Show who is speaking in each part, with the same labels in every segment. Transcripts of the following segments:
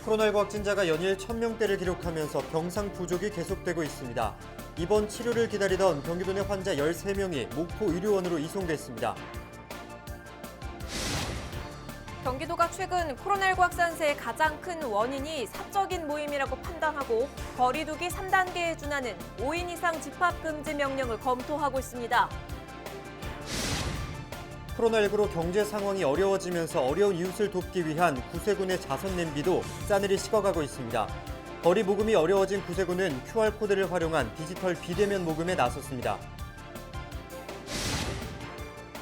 Speaker 1: 코로나19 확진자가 연일 1,000명대를 기록하면서 병상 부족이 계속되고 있습니다. 입원 치료를 기다리던 경기도 내 환자 13명이 목포 의료원으로 이송됐습니다.
Speaker 2: 경기도가 최근 코로나19 확산세의 가장 큰 원인이 사적인 모임이라고 판단하고 거리 두기 3단계에 준하는 5인 이상 집합 금지 명령을 검토하고 있습니다.
Speaker 1: 코로나19로 경제 상황이 어려워지면서 어려운 이웃을 돕기 위한 구세군의 자선 냄비도 싸늘히 식어가고 있습니다. 거리 모금이 어려워진 구세군은 QR코드를 활용한 디지털 비대면 모금에 나섰습니다.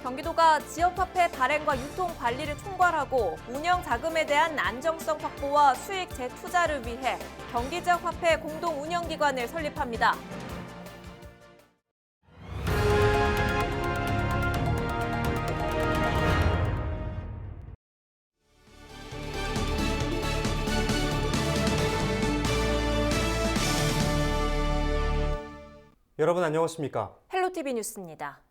Speaker 2: 경기도가 지역화폐 발행과 유통 관리를 총괄하고 운영 자금에 대한 안정성 확보와 수익 재투자를 위해 경기지역화폐 공동운영기관을 설립합니다.
Speaker 1: 여러분 안녕하십니까?
Speaker 2: 헬로티비 뉴스입니다.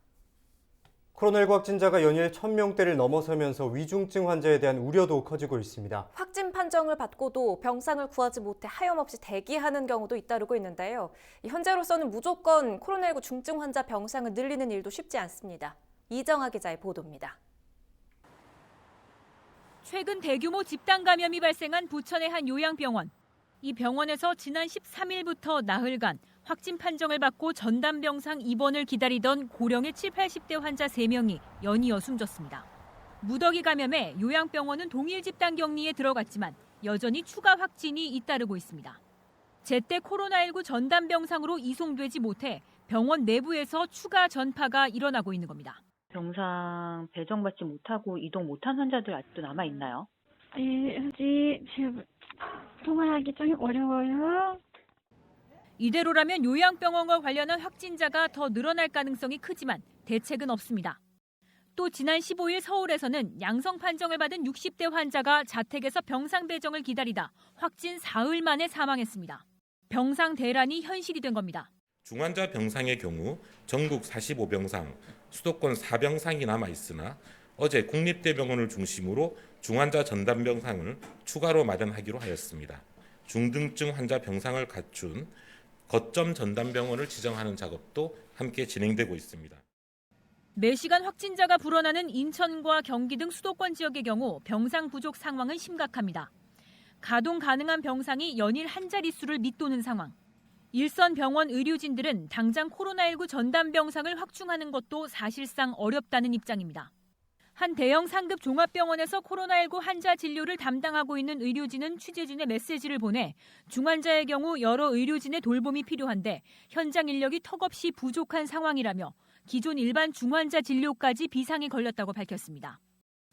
Speaker 1: 코로나19 확진자가 연일 1,000명대를 넘어서면서 위중증 환자에 대한 우려도 커지고 있습니다.
Speaker 2: 확진 판정을 받고도 병상을 구하지 못해 하염없이 대기하는 경우도 잇따르고 있는데요. 현재로서는 무조건 코로나19 중증 환자 병상을 늘리는 일도 쉽지 않습니다. 이정아 기자의 보도입니다.
Speaker 3: 최근 대규모 집단 감염이 발생한 부천의 한 요양병원. 이 병원에서 지난 13일부터 나흘간 확진 판정을 받고 전담병상 입원을 기다리던 고령의 70, 80대 환자 3명이 연이어 숨졌습니다. 무더기 감염에 요양병원은 동일 집단 격리에 들어갔지만 여전히 추가 확진이 잇따르고 있습니다. 제때 코로나19 전담병상으로 이송되지 못해 병원 내부에서 추가 전파가 일어나고 있는 겁니다.
Speaker 4: 병상 배정받지 못하고 이동 못한 환자들 아직도 남아있나요?
Speaker 5: 네, 현재 지금 통화하기 좀 어려워요.
Speaker 3: 이대로라면 요양병원과 관련한 확진자가 더 늘어날 가능성이 크지만 대책은 없습니다. 또 지난 15일 서울에서는 양성 판정을 받은 60대 환자가 자택에서 병상 배정을 기다리다 확진 사흘 만에 사망했습니다. 병상 대란이 현실이 된 겁니다.
Speaker 6: 중환자 병상의 경우 전국 45병상, 수도권 4병상이 남아있으나 어제 국립대병원을 중심으로 중환자 전담병상을 추가로 마련하기로 하였습니다. 중등증 환자 병상을 갖춘 거점 전담병원을 지정하는 작업도 함께 진행되고 있습니다.
Speaker 3: 매시간 확진자가 불어나는 인천과 경기 등 수도권 지역의 경우 병상 부족 상황은 심각합니다. 가동 가능한 병상이 연일 한 자릿수를 밑도는 상황. 일선 병원 의료진들은 당장 코로나19 전담 병상을 확충하는 것도 사실상 어렵다는 입장입니다. 한 대형 상급 종합병원에서 코로나19 환자 진료를 담당하고 있는 의료진은 취재진에 메시지를 보내 중환자의 경우 여러 의료진의 돌봄이 필요한데 현장 인력이 턱없이 부족한 상황이라며 기존 일반 중환자 진료까지 비상이 걸렸다고 밝혔습니다.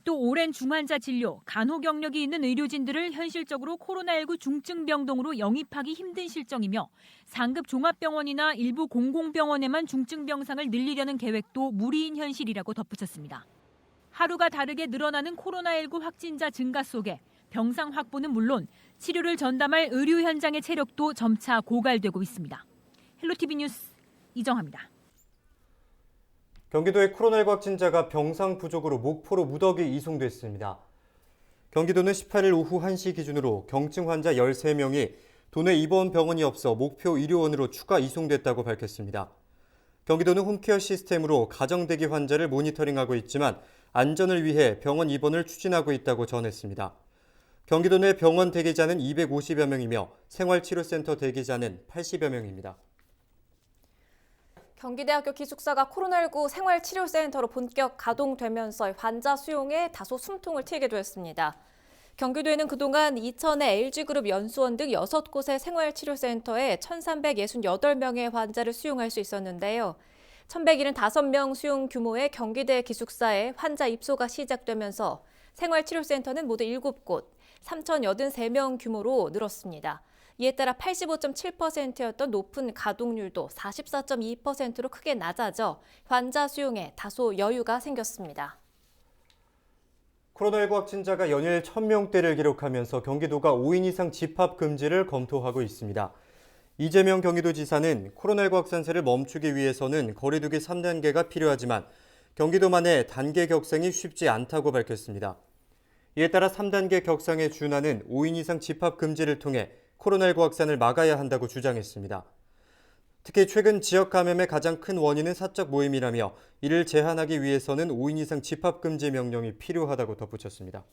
Speaker 3: 또 오랜 중환자 진료, 간호 경력이 있는 의료진들을 현실적으로 코로나19 중증병동으로 영입하기 힘든 실정이며 상급 종합병원이나 일부 공공병원에만 중증병상을 늘리려는 계획도 무리인 현실이라고 덧붙였습니다. 하루가 다르게 늘어나는 코로나19 확진자 증가 속에 병상 확보는 물론 치료를 전담할 의료 현장의 체력도 점차 고갈되고 있습니다. 헬로티비 뉴스 이정아입니다.
Speaker 1: 경기도의 코로나19 확진자가 병상 부족으로 목포로 무더기 이송됐습니다. 경기도는 18일 오후 1시 기준으로 경증 환자 13명이 도내 입원 병원이 없어 목포 의료원으로 추가 이송됐다고 밝혔습니다. 경기도는 홈케어 시스템으로 가정대기 환자를 모니터링하고 있지만 안전을 위해 병원 입원을 추진하고 있다고 전했습니다. 경기도 내 병원 대기자는 250여 명이며 생활치료센터 대기자는 80여 명입니다.
Speaker 2: 경기대학교 기숙사가 코로나19 생활치료센터로 본격 가동되면서 환자 수용에 다소 숨통을 트이기도 했습니다. 경기도에는 그동안 이천의 LG그룹 연수원 등 6곳의 생활치료센터에 1,368명의 환자를 수용할 수 있었는데요. 1,175명 수용 규모의 경기대 기숙사에 환자 입소가 시작되면서 생활치료센터는 모두 7곳, 3,083명 규모로 늘었습니다. 이에 따라 85.7%였던 높은 가동률도 44.2%로 크게 낮아져 환자 수용에 다소 여유가 생겼습니다.
Speaker 1: 코로나19 확진자가 연일 1,000명대를 기록하면서 경기도가 5인 이상 집합 금지를 검토하고 있습니다. 이재명 경기도지사는 코로나19 확산세를 멈추기 위해서는 거리 두기 3단계가 필요하지만 경기도만의 단계 격상이 쉽지 않다고 밝혔습니다. 이에 따라 3단계 격상에 준하는 5인 이상 집합 금지를 통해 코로나19 확산을 막아야 한다고 주장했습니다. 특히 최근 지역 감염의 가장 큰 원인은 사적 모임이라며 이를 제한하기 위해서는 5인 이상 집합 금지 명령이 필요하다고 덧붙였습니다.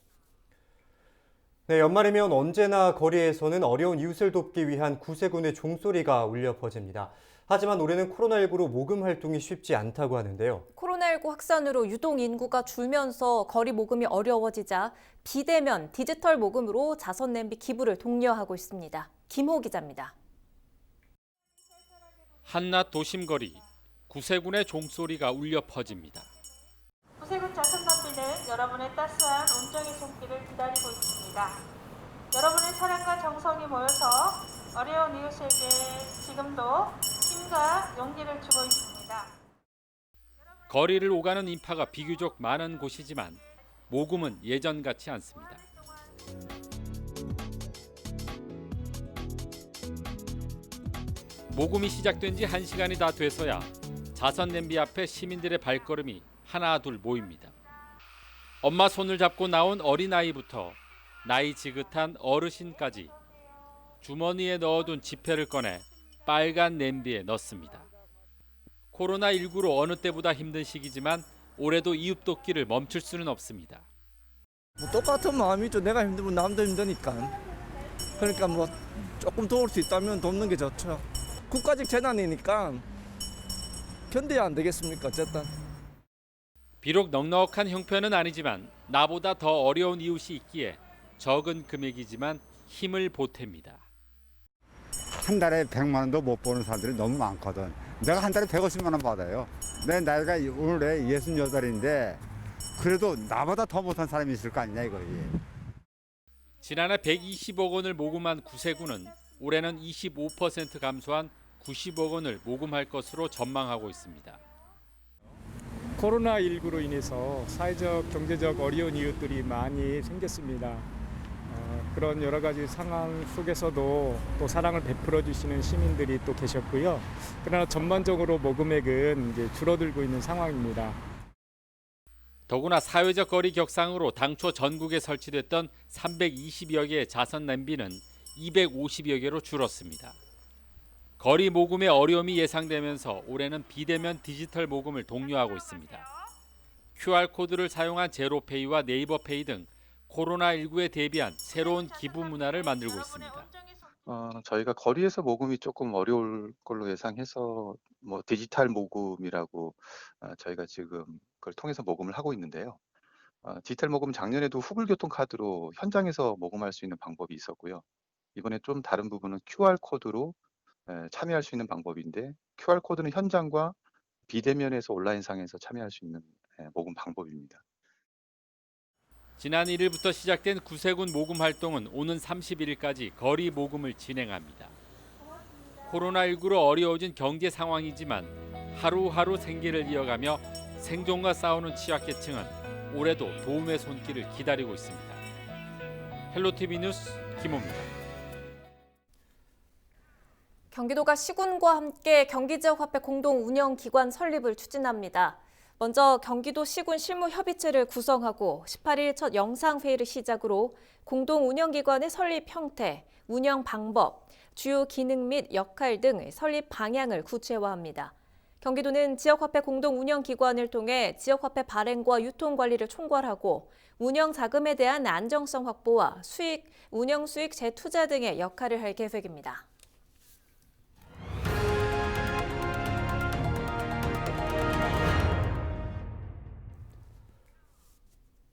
Speaker 1: 네, 연말이면 언제나 거리에서는 어려운 이웃을 돕기 위한 구세군의 종소리가 울려 퍼집니다. 하지만 올해는 코로나19로 모금 활동이 쉽지 않다고 하는데요.
Speaker 2: 코로나19 확산으로 유동 인구가 줄면서 거리 모금이 어려워지자 비대면 디지털 모금으로 자선 냄비 기부를 독려하고 있습니다. 김호 기자입니다.
Speaker 7: 한낮 도심거리, 구세군의 종소리가 울려 퍼집니다.
Speaker 8: 구세군 자선냄비는 여러분의 따스한 온정의 손길을 기다리고 있습니다. 여러분의 사랑과 정성이 모여서 어려운 이웃에게 지금도 힘과 용기를 주고 있습니다.
Speaker 7: 거리를 오가는 인파가 비교적 많은 곳이지만 모금은 예전 같지 않습니다. 모금이 시작된 지 1시간이 다 돼서야 자선 냄비 앞에 시민들의 발걸음이 하나 둘 모입니다. 엄마 손을 잡고 나온 어린아이부터 나이 지긋한 어르신까지 주머니에 넣어둔 지폐를 꺼내 빨간 냄비에 넣습니다. 코로나19로 어느 때보다 힘든 시기지만 올해도 이웃 돕기를 멈출 수는 없습니다.
Speaker 9: 똑같은 마음이죠. 내가 힘들면 남도 힘드니까. 그러니까 조금 도울 수 있다면 돕는 게 좋죠. 국가적 재난이니까 견뎌야 안 되겠습니까? 어쨌든.
Speaker 7: 비록 넉넉한 형편은 아니지만 나보다 더 어려운 이웃이 있기에 적은 금액이지만 힘을 보탭니다.
Speaker 10: 한 달에 100만 원도 못 버는 사람들이 너무 많거든. 내가 한 달에 150만 원 받아요. 내 나이가 오늘에 68인데 그래도 나보다 더 못한 사람이 있을 거 아니냐 이거지.
Speaker 7: 지난해 120억 원을 모금한 구세군은 올해는 25% 감소한 90억 원을 모금할 것으로 전망하고 있습니다.
Speaker 11: 코로나19로 인해서 사회적, 경제적 어려운 이웃들이 많이 생겼습니다. 그런 여러 가지 상황 속에서도 또 사랑을 베풀어 주시는 시민들이 또 계셨고요. 그러나 전반적으로 모금액은 이제 줄어들고 있는 상황입니다.
Speaker 7: 더구나 사회적 거리 격상으로 당초 전국에 설치됐던 320여 개의 자선 냄비는 250여 개로 줄었습니다. 거리 모금의 어려움이 예상되면서 올해는 비대면 디지털 모금을 독려하고 있습니다. QR코드를 사용한 제로페이와 네이버페이 등 코로나19에 대비한 새로운 기부 문화를 만들고 있습니다.
Speaker 12: 저희가 거리에서 모금이 조금 어려울 걸로 예상해서 디지털 모금이라고 저희가 지금 그걸 통해서 모금을 하고 있는데요. 디지털 모금 작년에도 후불교통카드로 현장에서 모금할 수 있는 방법이 있었고요. 이번에 좀 다른 부분은 QR코드로 참여할 수 있는 방법인데 QR코드는 현장과 비대면에서 온라인상에서 참여할 수 있는 모금 방법입니다.
Speaker 7: 지난 1일부터 시작된 구세군 모금 활동은 오는 31일까지 거리 모금을 진행합니다. 코로나19로 어려워진 경제 상황이지만 하루하루 생계를 이어가며 생존과 싸우는 취약계층은 올해도 도움의 손길을 기다리고 있습니다. 헬로티비 뉴스 김호입니다.
Speaker 2: 경기도가 시군과 함께 경기지역화폐 공동운영기관 설립을 추진합니다. 먼저 경기도 시군 실무협의체를 구성하고 18일 첫 영상회의를 시작으로 공동운영기관의 설립 형태, 운영 방법, 주요 기능 및 역할 등 설립 방향을 구체화합니다. 경기도는 지역화폐 공동운영기관을 통해 지역화폐 발행과 유통관리를 총괄하고 운영 자금에 대한 안정성 확보와 운영 수익 재투자 등의 역할을 할 계획입니다.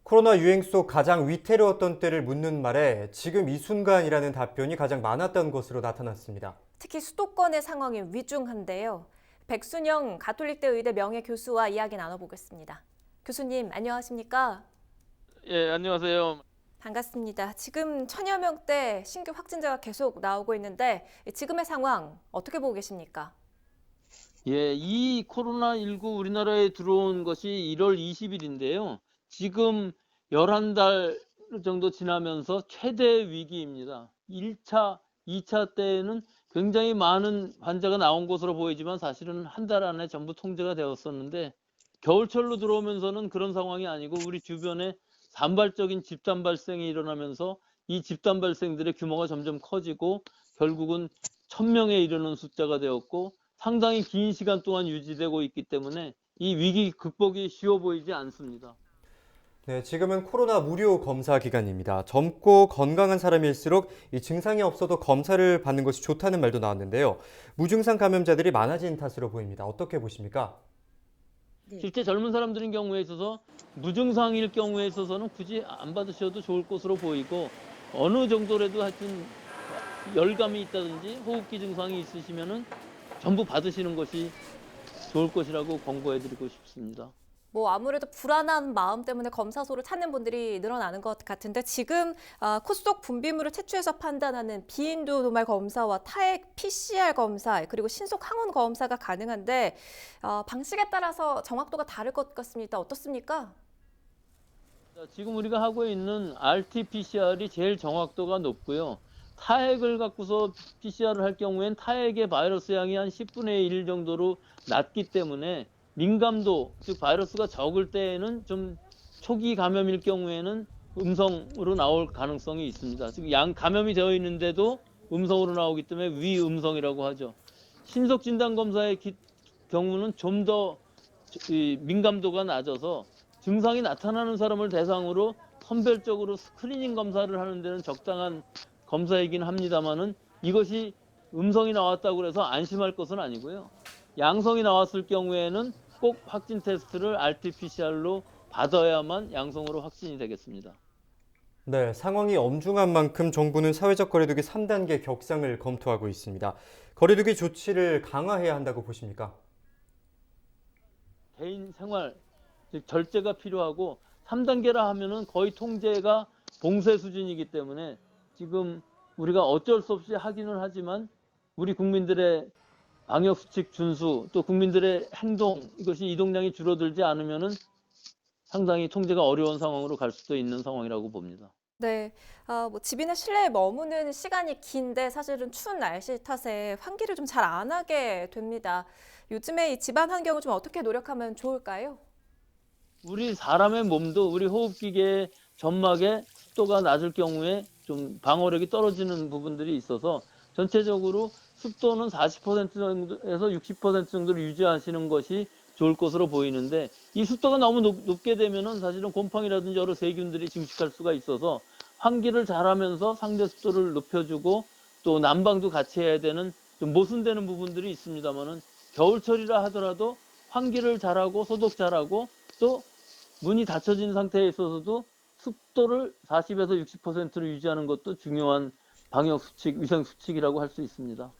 Speaker 1: 코로나 유행 속 가장 위태로웠던 때를 묻는 말에 지금 이 순간이라는 답변이 가장 많았던 것으로 나타났습니다.
Speaker 2: 특히 수도권의 상황이 위중한데요. 백순영 가톨릭대 의대 명예교수와 이야기 나눠보겠습니다. 교수님, 안녕하십니까?
Speaker 13: 예, 안녕하세요.
Speaker 2: 반갑습니다. 지금 1000여 명대 신규 확진자가 계속 나오고 있는데 지금의 상황 어떻게 보고 계십니까?
Speaker 13: 예, 이 코로나19 우리나라에 들어온 것이 1월 20일인데요. 지금 11달 정도 지나면서 최대 위기입니다. 1차, 2차 때에는 굉장히 많은 환자가 나온 것으로 보이지만 사실은 한 달 안에 전부 통제가 되었었는데 겨울철로 들어오면서는 그런 상황이 아니고 우리 주변에 산발적인 집단 발생이 일어나면서 이 집단 발생들의 규모가 점점 커지고 결국은 1000명에 이르는 숫자가 되었고 상당히 긴 시간 동안 유지되고 있기 때문에 이 위기 극복이 쉬워 보이지 않습니다.
Speaker 1: 네, 지금은 코로나 무료 검사 기간입니다. 젊고 건강한 사람일수록 이 증상이 없어도 검사를 받는 것이 좋다는 말도 나왔는데요. 무증상 감염자들이 많아진 탓으로 보입니다. 어떻게 보십니까?
Speaker 13: 실제 젊은 사람들인 경우에 있어서 무증상일 경우에 있어서는 굳이 안 받으셔도 좋을 것으로 보이고 어느 정도라도 하여튼 열감이 있다든지 호흡기 증상이 있으시면은 전부 받으시는 것이 좋을 것이라고 권고해드리고 싶습니다.
Speaker 2: 아무래도 불안한 마음 때문에 검사소를 찾는 분들이 늘어나는 것 같은데 지금 코 속 분비물을 채취해서 판단하는 비인두 도말 검사와 타액 PCR 검사 그리고 신속 항원 검사가 가능한데 방식에 따라서 정확도가 다를 것 같습니다. 어떻습니까?
Speaker 13: 지금 우리가 하고 있는 RT-PCR이 제일 정확도가 높고요. 타액을 갖고서 PCR을 할 경우엔 타액의 바이러스 양이 한 10분의 1 정도로 낮기 때문에 민감도, 즉 바이러스가 적을 때에는 좀 초기 감염일 경우에는 음성으로 나올 가능성이 있습니다. 즉 감염이 되어 있는데도 음성으로 나오기 때문에 위음성이라고 하죠. 신속 진단 검사의 경우는 좀 더 민감도가 낮아서 증상이 나타나는 사람을 대상으로 선별적으로 스크리닝 검사를 하는 데는 적당한 검사이긴 합니다만은 이것이 음성이 나왔다고 해서 안심할 것은 아니고요. 양성이 나왔을 경우에는 꼭 확진 테스트를 RT-PCR로 받아야만 양성으로 확진이 되겠습니다.
Speaker 1: 네, 상황이 엄중한 만큼 정부는 사회적 거리두기 3단계 격상을 검토하고 있습니다. 거리두기 조치를 강화해야 한다고 보십니까?
Speaker 13: 개인 생활, 즉 절제가 필요하고 3단계라 하면은 거의 통제가 봉쇄 수준이기 때문에 지금 우리가 어쩔 수 없이 하기는 하지만 우리 국민들의 방역수칙 준수 또 국민들의 행동 이것이 이동량이 줄어들지 않으면은 상당히 통제가 어려운 상황으로 갈 수도 있는 상황이라고 봅니다.
Speaker 2: 네, 집이나 실내에 머무는 시간이 긴데 사실은 추운 날씨 탓에 환기를 좀 잘 안 하게 됩니다. 요즘에 이 집안 환경을 좀 어떻게 노력하면 좋을까요?
Speaker 13: 우리 사람의 몸도 우리 호흡기계 점막의 습도가 낮을 경우에 좀 방어력이 떨어지는 부분들이 있어서 전체적으로 습도는 40% 정도에서 60% 정도를 유지하시는 것이 좋을 것으로 보이는데 이 습도가 너무 높게 되면은 사실은 곰팡이라든지 여러 세균들이 증식할 수가 있어서 환기를 잘하면서 상대 습도를 높여주고 또 난방도 같이 해야 되는 좀 모순되는 부분들이 있습니다만은 겨울철이라 하더라도 환기를 잘하고 소독 잘하고 또 문이 닫혀진 상태에 있어서도 습도를 40에서 60%로 유지하는 것도 중요한 방역 수칙, 위생 수칙이라고 할 수 있습니다.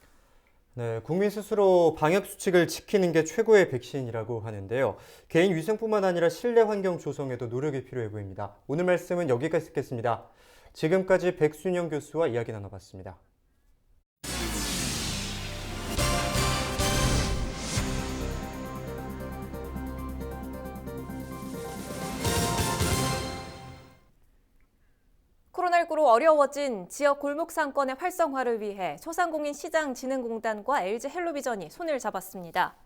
Speaker 1: 네, 국민 스스로 방역 수칙을 지키는 게 최고의 백신이라고 하는데요. 개인 위생뿐만 아니라 실내 환경 조성에도 노력이 필요해 보입니다. 오늘 말씀은 여기까지 듣겠습니다. 지금까지 백순영 교수와 이야기 나눠봤습니다.
Speaker 2: 코로나19로 어려워진 지역 골목 상권의 활성화를 위해 소상공인 시장진흥공단과 LG헬로비전이 손을 잡았습니다.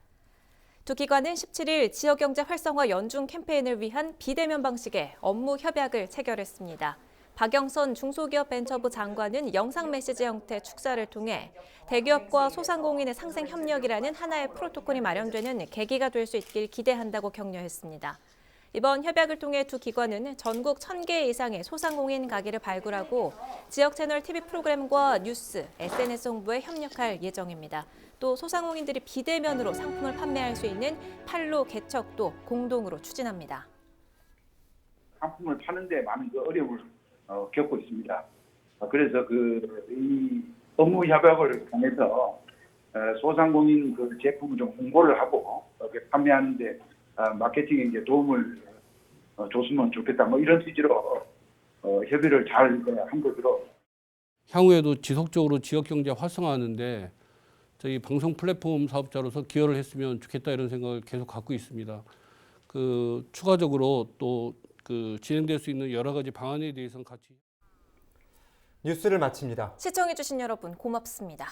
Speaker 2: 두 기관은 17일 지역경제 활성화 연중 캠페인을 위한 비대면 방식의 업무 협약을 체결했습니다. 박영선 중소기업벤처부 장관은 영상 메시지 형태 축사를 통해 대기업과 소상공인의 상생 협력이라는 하나의 프로토콜이 마련되는 계기가 될 수 있길 기대한다고 격려했습니다. 이번 협약을 통해 두 기관은 전국 1000개 이상의 소상공인 가게를 발굴하고 지역 채널 TV 프로그램과 뉴스, SNS 홍보에 협력할 예정입니다. 또 소상공인들이 비대면으로 상품을 판매할 수 있는 판로 개척도 공동으로 추진합니다.
Speaker 14: 상품을 파는 데 많은 어려움을 겪고 있습니다. 그래서 이 업무 협약을 통해서 소상공인 제품을 좀 홍보를 하고 판매하는 데 마케팅에 이제 도움을 줬으면 좋겠다. 이런 취지로 협의를 잘 한 것으로.
Speaker 15: 향후에도 지속적으로 지역 경제 활성화하는데 저희 방송 플랫폼 사업자로서 기여를 했으면 좋겠다 이런 생각을 계속 갖고 있습니다. 추가적으로 또 진행될 수 있는 여러 가지 방안에 대해서는 같이.
Speaker 1: 뉴스를 마칩니다.
Speaker 2: 시청해주신 여러분 고맙습니다.